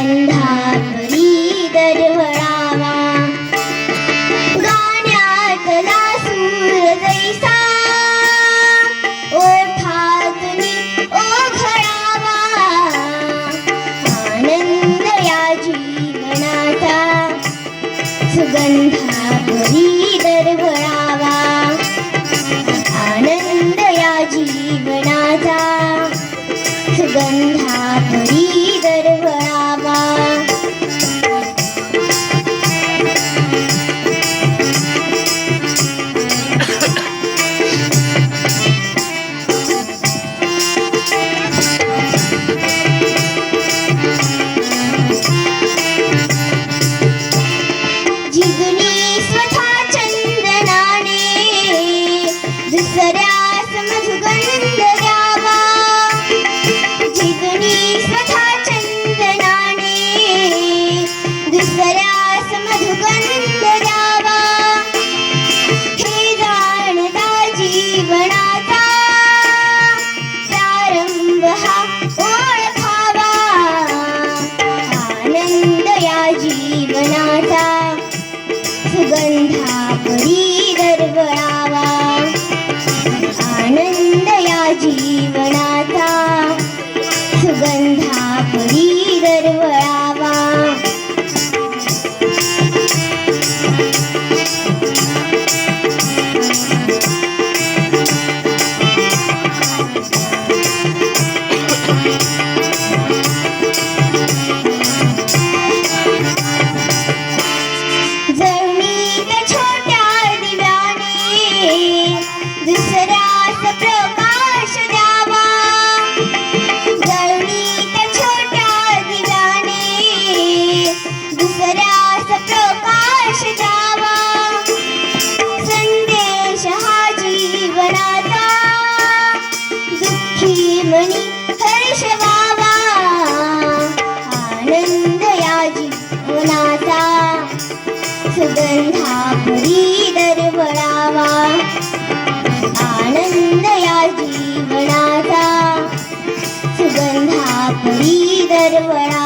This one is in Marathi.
सुगंधापरी दरवळावा गाण्यातला सूर जैसा ओठातून ओघळावा आनंद या जीवनाचा सुगंधापरी दरवळावा आनंद या जीवनाचा सुगंधापरी दरवळावा जिगणी स्वतः चंदनाने दुसऱ्यास मधुगंध द्यावा जिगणी स्वतः चंदनाने दुसऱ्यास मधुगंध द्यावा हे जाणता जीवनाचा प्रारंभ हा ओळखावा आनंद या जीवनाचा सुगंधापरी दरवळावा आनंद या जीवनाचा सुगंधापरी दरवळावा जळणीत छोट्या दिव्याने दुसऱ्यास प्रकाश द्यावा जळणीत छोट्या दिव्याने दुसऱ्यास प्रकाश द्यावा संदेश हा जीवनाचा दुःखी मनी हर्ष व्हावा आनंद या जीवनाचा सुगंधापरी दरवळावा आनंद या जीवनाचा सुगंधापरी दरवळावा